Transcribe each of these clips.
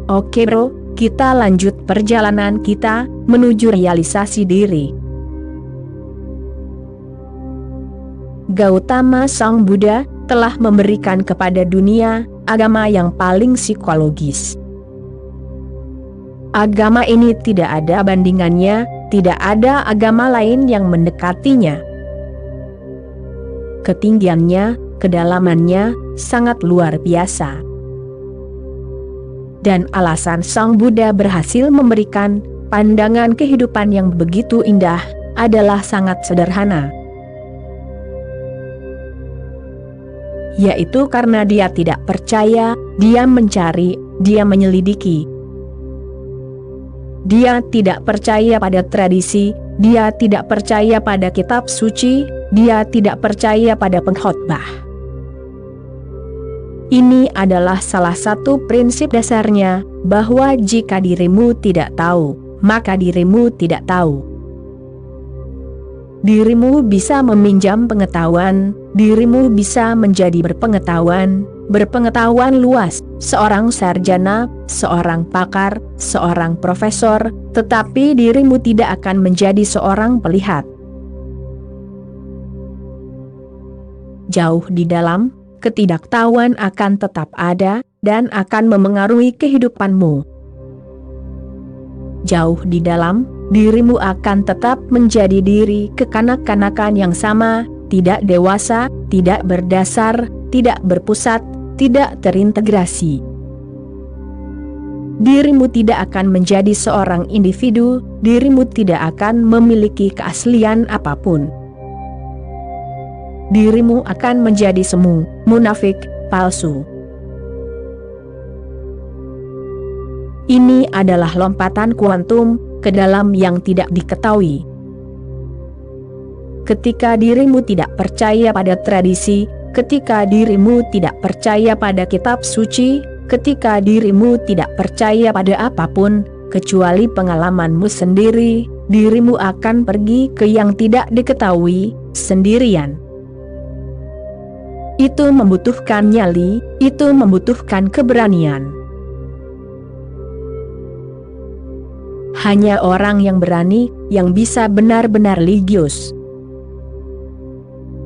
Oke bro, kita lanjut perjalanan kita menuju realisasi diri. Gautama Sang Buddha telah memberikan kepada dunia agama yang paling psikologis. Agama ini tidak ada bandingannya, tidak ada agama lain yang mendekatinya. Ketinggiannya, kedalamannya sangat luar biasa. Dan alasan Sang Buddha berhasil memberikan pandangan kehidupan yang begitu indah adalah sangat sederhana. Yaitu karena dia tidak percaya, dia mencari, dia menyelidiki. Dia tidak percaya pada tradisi, dia tidak percaya pada kitab suci, dia tidak percaya pada pengkhotbah. Ini adalah salah satu prinsip dasarnya, bahwa jika dirimu tidak tahu, maka dirimu tidak tahu. Dirimu bisa meminjam pengetahuan, dirimu bisa menjadi berpengetahuan luas, seorang sarjana, seorang pakar, seorang profesor, tetapi dirimu tidak akan menjadi seorang pelihat. Jauh di dalam, ketidaktahuan akan tetap ada, dan akan memengaruhi kehidupanmu. Jauh di dalam, dirimu akan tetap menjadi diri kekanak-kanakan yang sama, tidak dewasa, tidak berdasar, tidak berpusat, tidak terintegrasi. Dirimu tidak akan menjadi seorang individu, dirimu tidak akan memiliki keaslian apapun. Dirimu akan menjadi semu, munafik, palsu. Ini adalah lompatan kuantum ke dalam yang tidak diketahui. Ketika dirimu tidak percaya pada tradisi, ketika dirimu tidak percaya pada kitab suci, ketika dirimu tidak percaya pada apapun, kecuali pengalamanmu sendiri, dirimu akan pergi ke yang tidak diketahui, sendirian. Itu membutuhkan nyali, itu membutuhkan keberanian. Hanya orang yang berani, yang bisa benar-benar religius.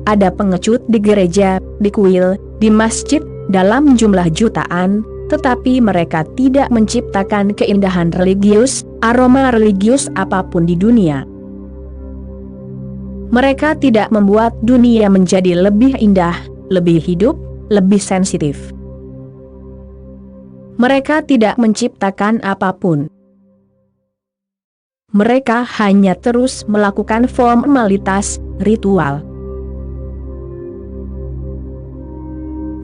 Ada pengecut di gereja, di kuil, di masjid, dalam jumlah jutaan, tetapi mereka tidak menciptakan keindahan religius, aroma religius apapun di dunia. Mereka tidak membuat dunia menjadi lebih indah, lebih hidup, lebih sensitif. Mereka tidak menciptakan apapun. Mereka hanya terus melakukan formalitas, ritual.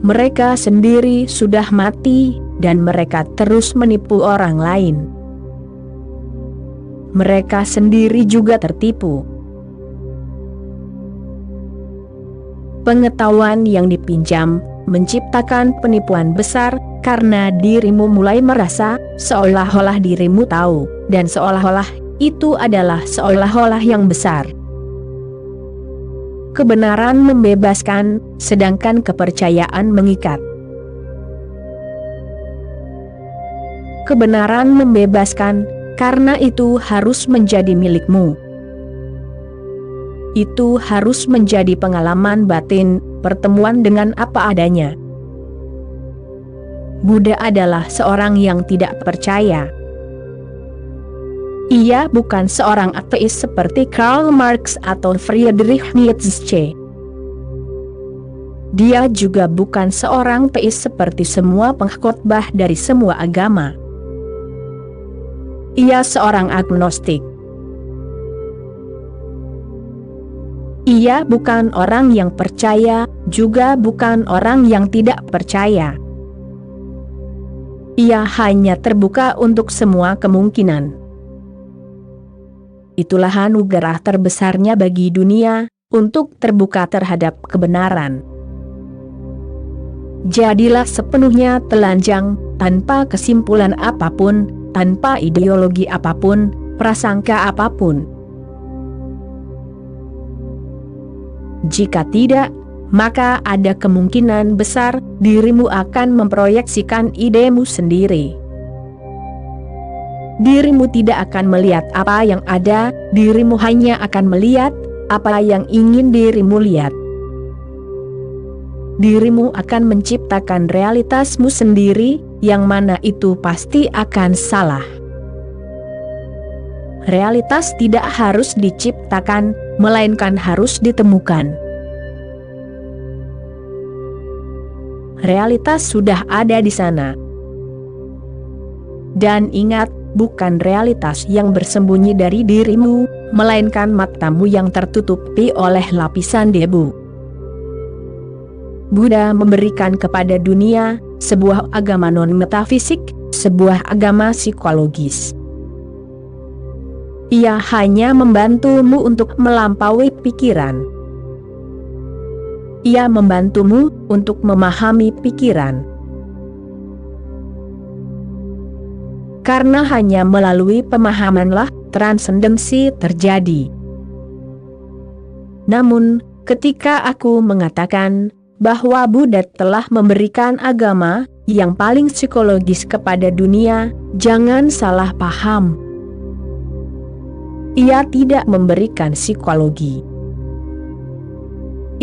Mereka sendiri sudah mati, dan mereka terus menipu orang lain. Mereka sendiri juga tertipu. Pengetahuan yang dipinjam menciptakan penipuan besar, karena dirimu mulai merasa seolah-olah dirimu tahu, dan seolah-olah itu adalah seolah-olah yang besar. Kebenaran membebaskan, sedangkan kepercayaan mengikat. Kebenaran membebaskan, karena itu harus menjadi milikmu. Itu harus menjadi pengalaman batin, pertemuan dengan apa adanya. Buddha adalah seorang yang tidak percaya. Ia bukan seorang ateis seperti Karl Marx atau Friedrich Nietzsche. Dia juga bukan seorang teis seperti semua pengkhotbah dari semua agama. Ia seorang agnostik. Ia bukan orang yang percaya, juga bukan orang yang tidak percaya. Ia hanya terbuka untuk semua kemungkinan. Itulah anugerah terbesarnya bagi dunia, untuk terbuka terhadap kebenaran. Jadilah sepenuhnya telanjang, tanpa kesimpulan apapun, tanpa ideologi apapun, prasangka apapun. Jika tidak, maka ada kemungkinan besar dirimu akan memproyeksikan idemu sendiri. dirimu tidak akan melihat apa yang ada, dirimu hanya akan melihat apa yang ingin dirimu lihat. Dirimu akan menciptakan realitasmu sendiri, yang mana itu pasti akan salah. Realitas tidak harus diciptakan, melainkan harus ditemukan. Realitas sudah ada di sana. Dan ingat, bukan realitas yang bersembunyi dari dirimu, melainkan matamu yang tertutupi oleh lapisan debu. Buddha memberikan kepada dunia sebuah agama non-metafisik, sebuah agama psikologis. Ia hanya membantumu untuk melampaui pikiran. Ia membantumu untuk memahami pikiran. Karena hanya melalui pemahamanlah transendensi terjadi. Namun, ketika aku mengatakan bahwa Buddha telah memberikan agama yang paling psikologis kepada dunia, jangan salah paham. Ia tidak memberikan psikologi.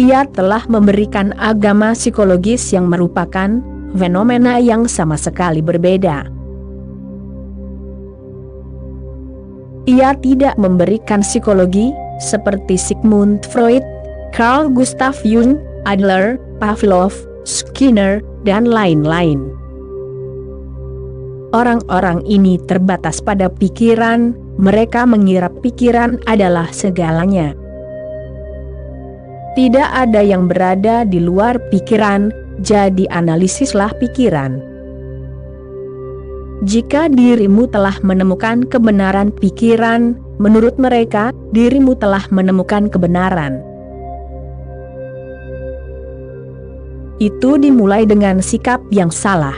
Ia telah memberikan agama psikologis yang merupakan fenomena yang sama sekali berbeda. Ia tidak memberikan psikologi seperti Sigmund Freud, Carl Gustav Jung, Adler, Pavlov, Skinner, dan lain-lain. Orang-orang ini terbatas pada pikiran, mereka mengira pikiran adalah segalanya. Tidak ada yang berada di luar pikiran, jadi analisislah pikiran. Jika dirimu telah menemukan kebenaran pikiran, menurut mereka, dirimu telah menemukan kebenaran. Itu dimulai dengan sikap yang salah.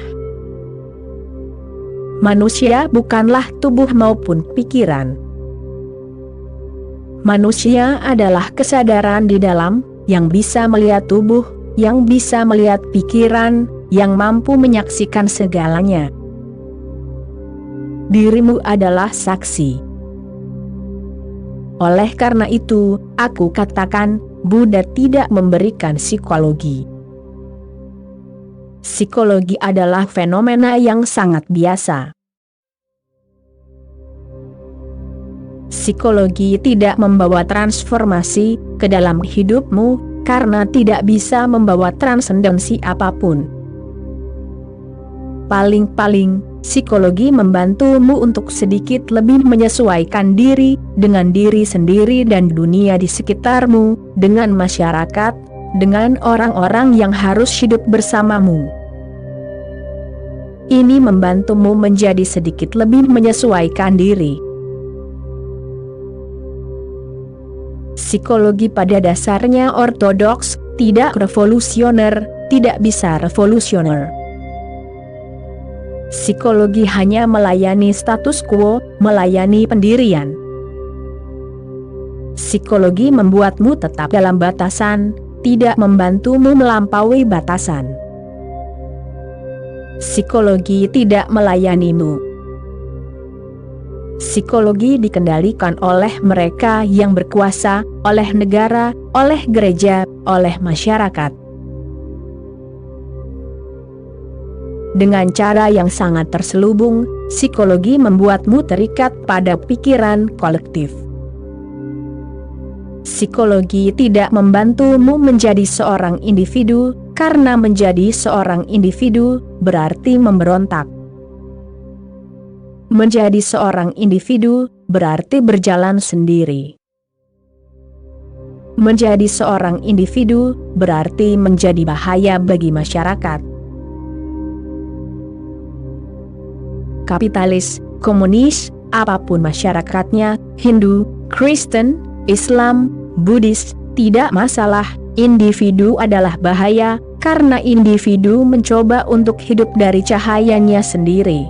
Manusia bukanlah tubuh maupun pikiran. Manusia adalah kesadaran di dalam, yang bisa melihat tubuh, yang bisa melihat pikiran, yang mampu menyaksikan segalanya. Dirimu adalah saksi. Oleh karena itu, aku katakan, Buddha tidak memberikan psikologi. Psikologi adalah fenomena yang sangat biasa. Psikologi tidak membawa transformasi ke dalam hidupmu, karena tidak bisa membawa transendensi apapun. Paling-paling, psikologi membantumu untuk sedikit lebih menyesuaikan diri dengan diri sendiri dan dunia di sekitarmu, dengan masyarakat, dengan orang-orang yang harus hidup bersamamu. Ini membantumu menjadi sedikit lebih menyesuaikan diri. Psikologi pada dasarnya ortodoks, tidak revolusioner, tidak bisa revolusioner. Psikologi hanya melayani status quo, melayani pendirian. Psikologi membuatmu tetap dalam batasan, tidak membantumu melampaui batasan. Psikologi tidak melayanimu. Psikologi dikendalikan oleh mereka yang berkuasa, oleh negara, oleh gereja, oleh masyarakat. Dengan cara yang sangat terselubung, psikologi membuatmu terikat pada pikiran kolektif. Psikologi tidak membantumu menjadi seorang individu, karena menjadi seorang individu berarti memberontak. Menjadi seorang individu berarti berjalan sendiri. Menjadi seorang individu berarti menjadi bahaya bagi masyarakat. Kapitalis, komunis, apapun masyarakatnya, Hindu, Kristen, Islam, Buddhis, tidak masalah, individu adalah bahaya, karena individu mencoba untuk hidup dari cahayanya sendiri.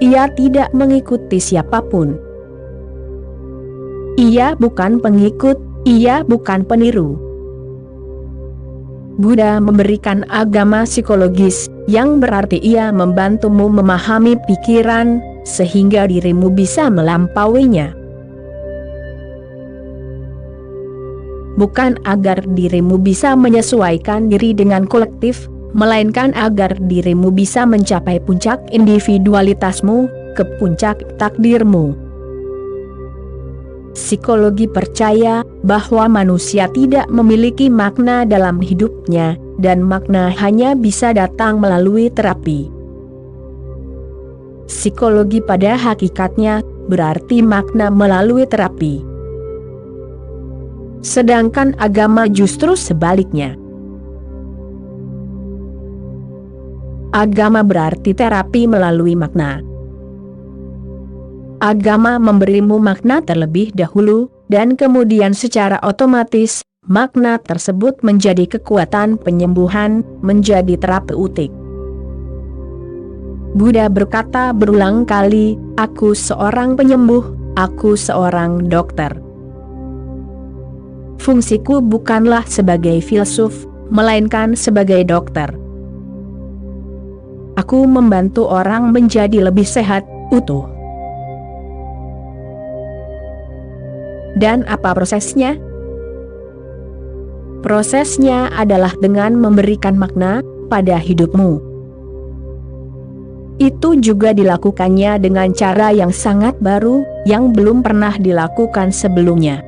Ia tidak mengikuti siapapun. Ia bukan pengikut, ia bukan peniru. Buddha memberikan agama psikologis, yang berarti ia membantumu memahami pikiran, sehingga dirimu bisa melampauinya. Bukan agar dirimu bisa menyesuaikan diri dengan kolektif, melainkan agar dirimu bisa mencapai puncak individualitasmu, ke puncak takdirmu. Psikologi percaya bahwa manusia tidak memiliki makna dalam hidupnya, dan makna hanya bisa datang melalui terapi. Psikologi pada hakikatnya berarti makna melalui terapi. Sedangkan agama justru sebaliknya. Agama berarti terapi melalui makna. Agama memberimu makna terlebih dahulu, dan kemudian secara otomatis, makna tersebut menjadi kekuatan penyembuhan, menjadi terapeutik. Buddha berkata berulang kali, "Aku seorang penyembuh, aku seorang dokter." Fungsiku bukanlah sebagai filsuf, melainkan sebagai dokter. Aku membantu orang menjadi lebih sehat, utuh. Dan apa prosesnya? Prosesnya adalah dengan memberikan makna pada hidupmu. Itu juga dilakukannya dengan cara yang sangat baru, yang belum pernah dilakukan sebelumnya.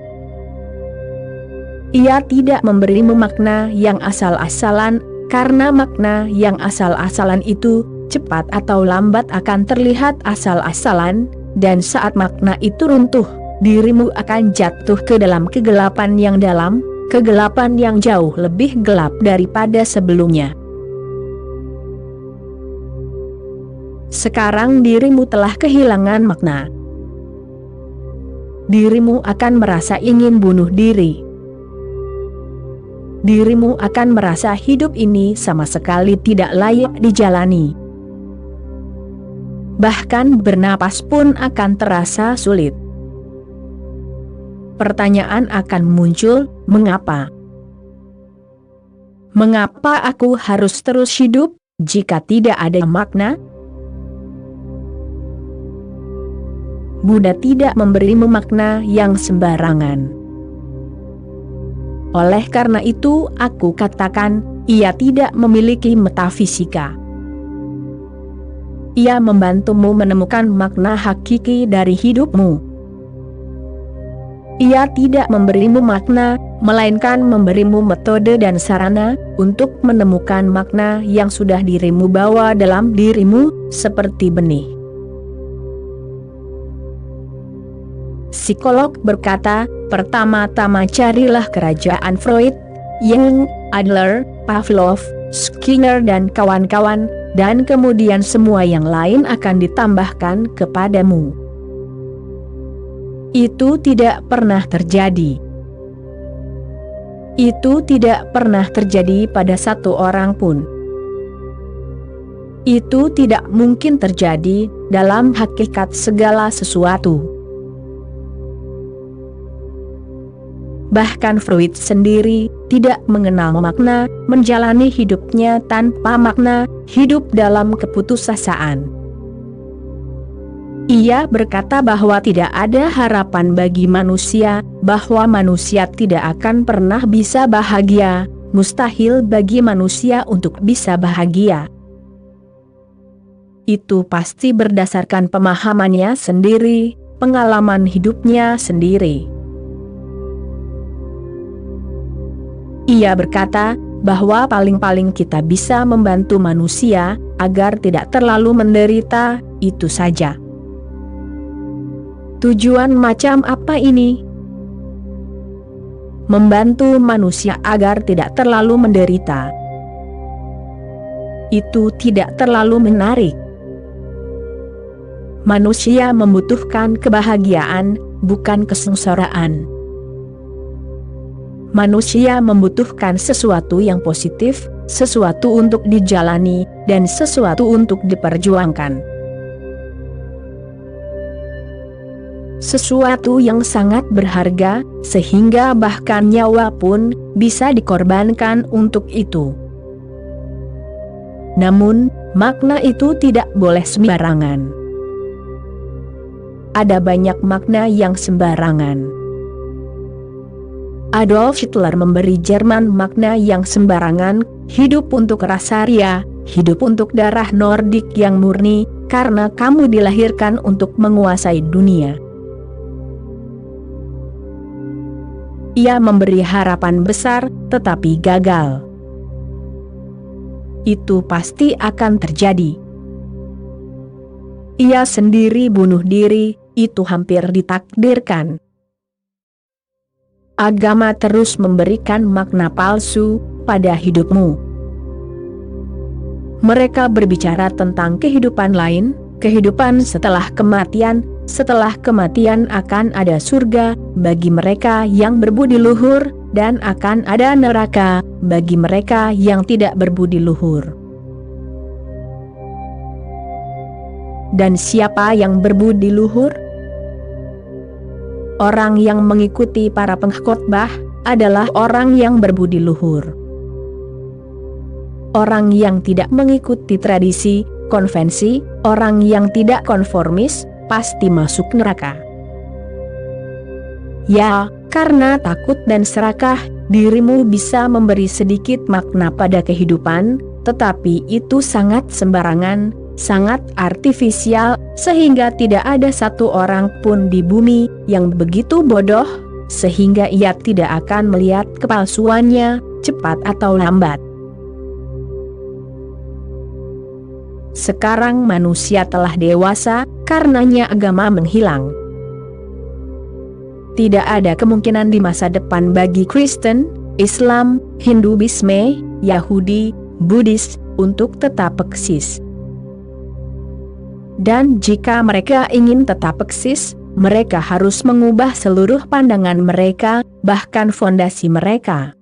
Ia tidak memberimu makna yang asal-asalan, karena makna yang asal-asalan itu, cepat atau lambat akan terlihat asal-asalan, dan saat makna itu runtuh, dirimu akan jatuh ke dalam kegelapan yang dalam, kegelapan yang jauh lebih gelap daripada sebelumnya. Sekarang dirimu telah kehilangan makna. Dirimu akan merasa ingin bunuh diri. Dirimu akan merasa hidup ini sama sekali tidak layak dijalani. Bahkan bernapas pun akan terasa sulit. Pertanyaan akan muncul, mengapa? Mengapa aku harus terus hidup, jika tidak ada makna? Buddha tidak memberimu makna yang sembarangan. Oleh karena itu, aku katakan, ia tidak memiliki metafisika. Ia membantumu menemukan makna hakiki dari hidupmu. Ia tidak memberimu makna, melainkan memberimu metode dan sarana untuk menemukan makna yang sudah dirimu bawa dalam dirimu, seperti benih. Psikolog berkata, pertama-tama carilah kerajaan Freud, Jung, Adler, Pavlov, Skinner dan kawan-kawan, dan kemudian semua yang lain akan ditambahkan kepadamu. Itu tidak pernah terjadi. Itu tidak pernah terjadi pada satu orang pun. Itu tidak mungkin terjadi dalam hakikat segala sesuatu. Bahkan Freud sendiri tidak mengenal makna, menjalani hidupnya tanpa makna, hidup dalam keputusasaan. Ia berkata bahwa tidak ada harapan bagi manusia, bahwa manusia tidak akan pernah bisa bahagia, mustahil bagi manusia untuk bisa bahagia. Itu pasti berdasarkan pemahamannya sendiri, pengalaman hidupnya sendiri. Ia berkata bahwa paling-paling kita bisa membantu manusia agar tidak terlalu menderita, itu saja. Tujuan macam apa ini? Membantu manusia agar tidak terlalu menderita. Itu tidak terlalu menarik. Manusia membutuhkan kebahagiaan, bukan kesengsaraan. Manusia membutuhkan sesuatu yang positif, sesuatu untuk dijalani, dan sesuatu untuk diperjuangkan. sesuatu yang sangat berharga, sehingga bahkan nyawa pun bisa dikorbankan untuk itu. Namun, makna itu tidak boleh sembarangan. Ada banyak makna yang sembarangan. Adolf Hitler memberi Jerman makna yang sembarangan, hidup untuk rasa ria, hidup untuk darah Nordik yang murni, karena kamu dilahirkan untuk menguasai dunia. Ia memberi harapan besar, tetapi gagal. Itu pasti akan terjadi. Ia sendiri bunuh diri, itu hampir ditakdirkan. Agama terus memberikan makna palsu pada hidupmu. Mereka berbicara tentang kehidupan lain, kehidupan setelah kematian akan ada surga bagi mereka yang berbudi luhur, dan akan ada neraka bagi mereka yang tidak berbudi luhur. Dan siapa yang berbudi luhur? Orang yang mengikuti para pengkhotbah adalah orang yang berbudi luhur. Orang yang tidak mengikuti tradisi, konvensi, orang yang tidak konformis, pasti masuk neraka. Ya, karena takut dan serakah, dirimu bisa memberi sedikit makna pada kehidupan, tetapi itu sangat sembarangan, sangat artifisial, sehingga tidak ada satu orang pun di bumi yang begitu bodoh, sehingga ia tidak akan melihat kepalsuannya, cepat atau lambat. Sekarang manusia telah dewasa, karenanya agama menghilang. Tidak ada kemungkinan di masa depan bagi Kristen, Islam, Hinduisme, Yahudi, Buddhis, untuk tetap eksis. Dan jika mereka ingin tetap eksis, mereka harus mengubah seluruh pandangan mereka, bahkan fondasi mereka.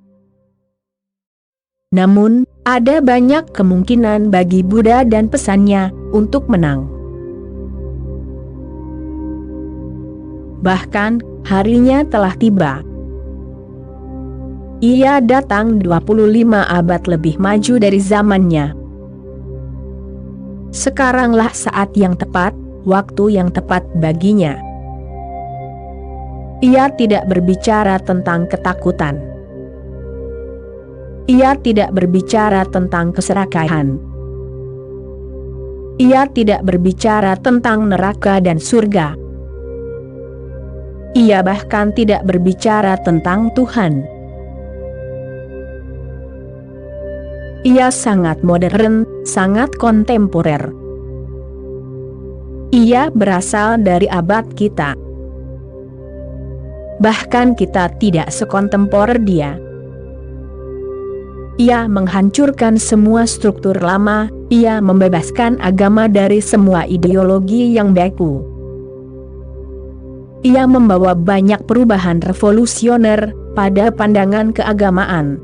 Namun, ada banyak kemungkinan bagi Buddha dan pesannya untuk menang. Bahkan, harinya telah tiba. Ia datang 25 abad lebih maju dari zamannya. Sekaranglah saat yang tepat, waktu yang tepat baginya. Ia tidak berbicara tentang ketakutan. Ia tidak berbicara tentang keserakahan. Ia tidak berbicara tentang neraka dan surga. Ia bahkan tidak berbicara tentang Tuhan. Ia sangat modern, sangat kontemporer. Ia berasal dari abad kita. Bahkan kita tidak sekontemporer dia. Ia menghancurkan semua struktur lama, ia membebaskan agama dari semua ideologi yang beku. Ia membawa banyak perubahan revolusioner pada pandangan keagamaan.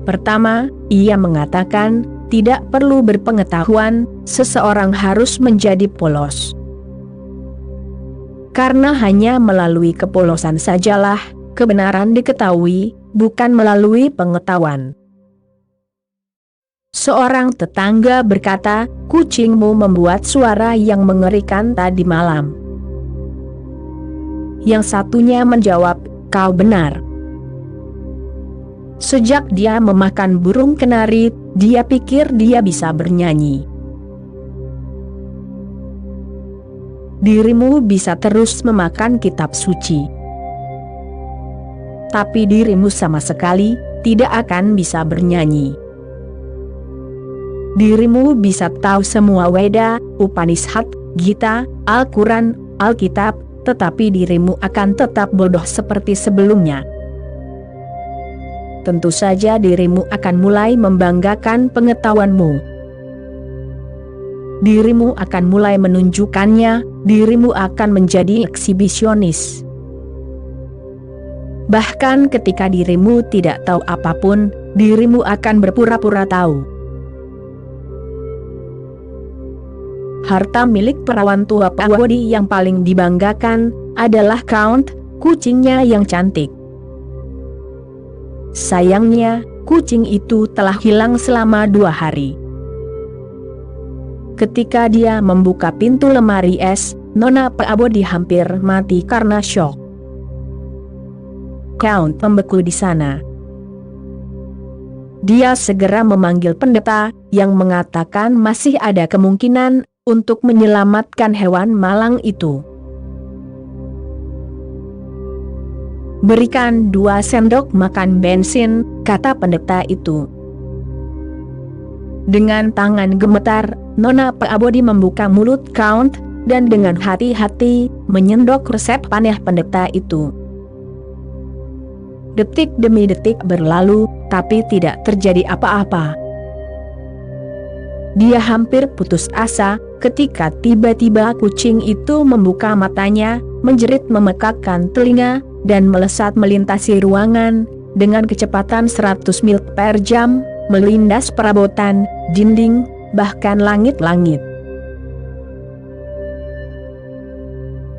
Pertama, ia mengatakan, tidak perlu berpengetahuan, seseorang harus menjadi polos. Karena hanya melalui kepolosan sajalah kebenaran diketahui, bukan melalui pengetahuan. Seorang tetangga berkata, kucingmu membuat suara yang mengerikan tadi malam. Yang satunya menjawab, kau benar. Sejak dia memakan burung kenari, dia pikir dia bisa bernyanyi. Dirimu bisa terus memakan kitab suci, tapi dirimu sama sekali tidak akan bisa bernyanyi. Dirimu bisa tahu semua Weda, Upanishad, Gita, Al-Quran, Alkitab, tetapi dirimu akan tetap bodoh seperti sebelumnya. Tentu saja dirimu akan mulai membanggakan pengetahuanmu. Dirimu akan mulai menunjukkannya, dirimu akan menjadi eksibisionis. Bahkan ketika dirimu tidak tahu apapun, dirimu akan berpura-pura tahu. harta milik perawan tua Pak Wodi yang paling dibanggakan adalah Count, kucingnya yang cantik. Sayangnya, kucing itu telah hilang selama 2 hari. Ketika dia membuka pintu lemari es, Nona Pak Wodi hampir mati karena syok. Count membeku di sana. Dia segera memanggil pendeta, yang mengatakan masih ada kemungkinan untuk menyelamatkan hewan malang itu. "Berikan 2 sendok makan bensin," kata pendeta itu. Dengan tangan gemetar, Nona Pak Wodi membuka mulut Count, dan dengan hati-hati menyendok resep panah pendeta itu. Detik demi detik berlalu, tapi tidak terjadi apa-apa. Dia hampir putus asa, ketika tiba-tiba kucing itu membuka matanya, menjerit memekakkan telinga, dan melesat melintasi ruangan, dengan kecepatan 100 mil per jam, melindas perabotan, dinding, bahkan langit-langit.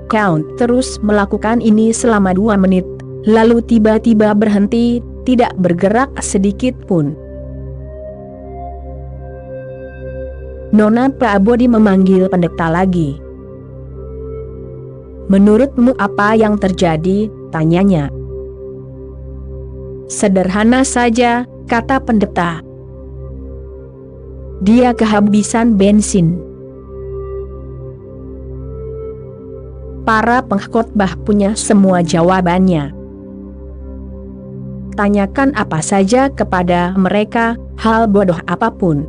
Count terus melakukan ini selama 2 menit, lalu tiba-tiba berhenti, tidak bergerak sedikit pun. Nona Pak Wodi memanggil pendeta lagi. "Menurutmu apa yang terjadi?" tanyanya. "Sederhana saja," kata pendeta. "Dia kehabisan bensin." Para pengkhotbah punya semua jawabannya. Tanyakan apa saja kepada mereka, hal bodoh apapun.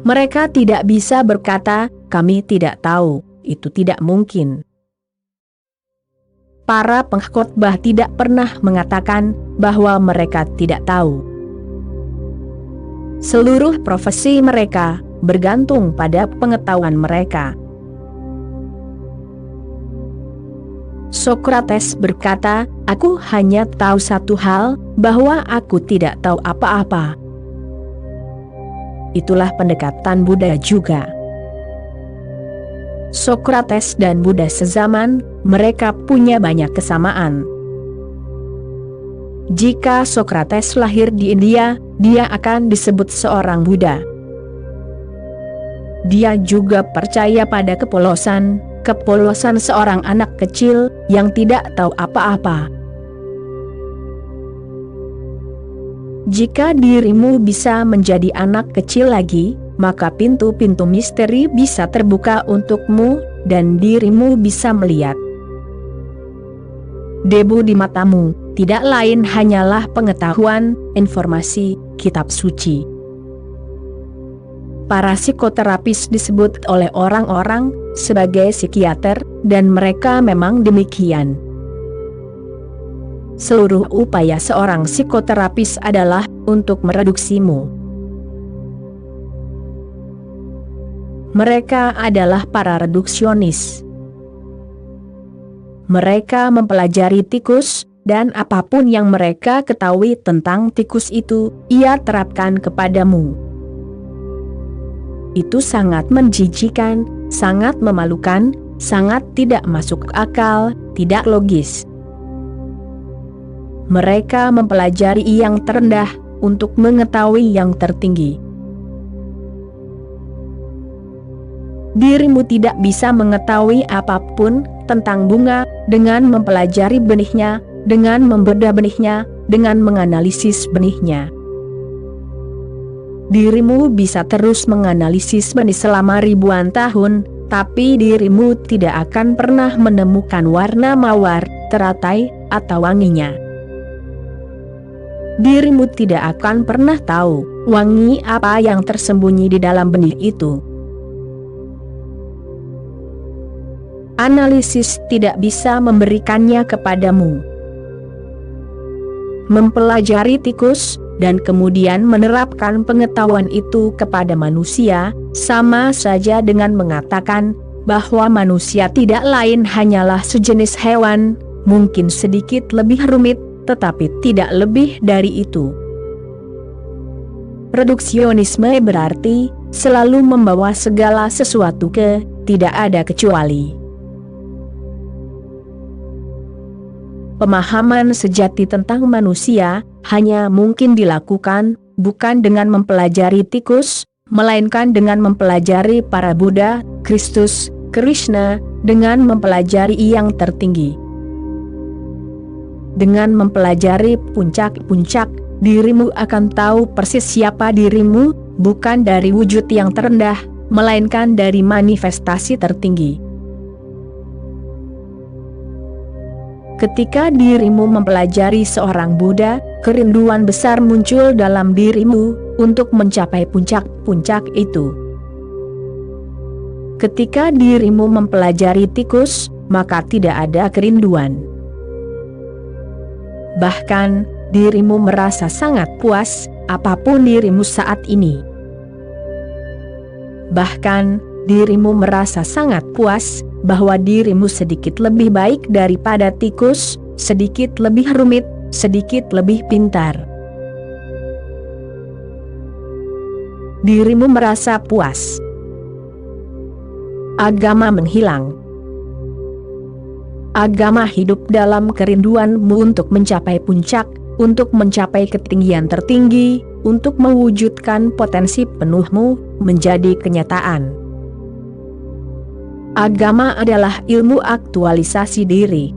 Mereka tidak bisa berkata, "Kami tidak tahu," itu tidak mungkin. Para pengkhotbah tidak pernah mengatakan bahwa mereka tidak tahu. Seluruh profesi mereka bergantung pada pengetahuan mereka. Sokrates berkata, "Aku hanya tahu satu hal, bahwa aku tidak tahu apa-apa." Itulah pendekatan Buddha juga. Sokrates dan Buddha sezaman, mereka punya banyak kesamaan. Jika Sokrates lahir di India, dia akan disebut seorang Buddha. Dia juga percaya pada kepolosan seorang anak kecil yang tidak tahu apa-apa. Jika dirimu bisa menjadi anak kecil lagi, maka pintu-pintu misteri bisa terbuka untukmu, dan dirimu bisa melihat. Debu di matamu, tidak lain hanyalah pengetahuan, informasi, kitab suci. Para psikoterapis disebut oleh orang-orang sebagai psikiater, dan mereka memang demikian. Seluruh upaya seorang psikoterapis adalah untuk mereduksimu. Mereka adalah para reduksionis. Mereka mempelajari tikus, dan apapun yang mereka ketahui tentang tikus itu, ia terapkan kepadamu. Itu sangat menjijikan, sangat memalukan, sangat tidak masuk akal, tidak logis. Mereka mempelajari yang terendah untuk mengetahui yang tertinggi. Dirimu tidak bisa mengetahui apapun tentang bunga dengan mempelajari benihnya, dengan membedah benihnya, dengan menganalisis benihnya. Dirimu bisa terus menganalisis benih selama ribuan tahun, tapi dirimu tidak akan pernah menemukan warna mawar, teratai, atau wanginya. Dirimu tidak akan pernah tahu wangi apa yang tersembunyi di dalam benih itu. Analisis tidak bisa memberikannya kepadamu. Mempelajari tikus, dan kemudian menerapkan pengetahuan itu kepada manusia, sama saja dengan mengatakan bahwa manusia tidak lain hanyalah sejenis hewan, mungkin sedikit lebih rumit, tetapi tidak lebih dari itu. Reduksionisme berarti selalu membawa segala sesuatu ke, tidak ada kecuali. Pemahaman sejati tentang manusia hanya mungkin dilakukan bukan dengan mempelajari tikus, melainkan dengan mempelajari para Buddha, Kristus, Krishna, dengan mempelajari yang tertinggi. Dengan mempelajari puncak-puncak, dirimu akan tahu persis siapa dirimu, bukan dari wujud yang terendah, melainkan dari manifestasi tertinggi. Ketika dirimu mempelajari seorang Buddha, kerinduan besar muncul dalam dirimu untuk mencapai puncak-puncak itu. Ketika dirimu mempelajari tikus, maka tidak ada kerinduan. Bahkan, dirimu merasa sangat puas, apapun dirimu saat ini. Bahkan, dirimu merasa sangat puas, bahwa dirimu sedikit lebih baik daripada tikus, sedikit lebih rumit, sedikit lebih pintar. Dirimu merasa puas. Agama menghilang. Agama hidup dalam kerinduanmu untuk mencapai puncak, untuk mencapai ketinggian tertinggi, untuk mewujudkan potensi penuhmu menjadi kenyataan. Agama adalah ilmu aktualisasi diri.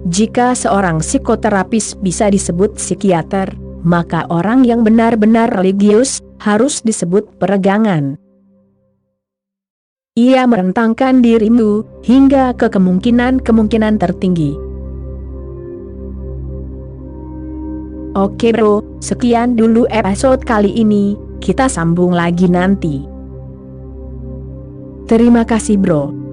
Jika seorang psikoterapis bisa disebut psikiater, maka orang yang benar-benar religius harus disebut peregangan. Ia merentangkan dirimu hingga ke kemungkinan-kemungkinan tertinggi. Oke bro, sekian dulu episode kali ini, kita sambung lagi nanti. Terima kasih bro.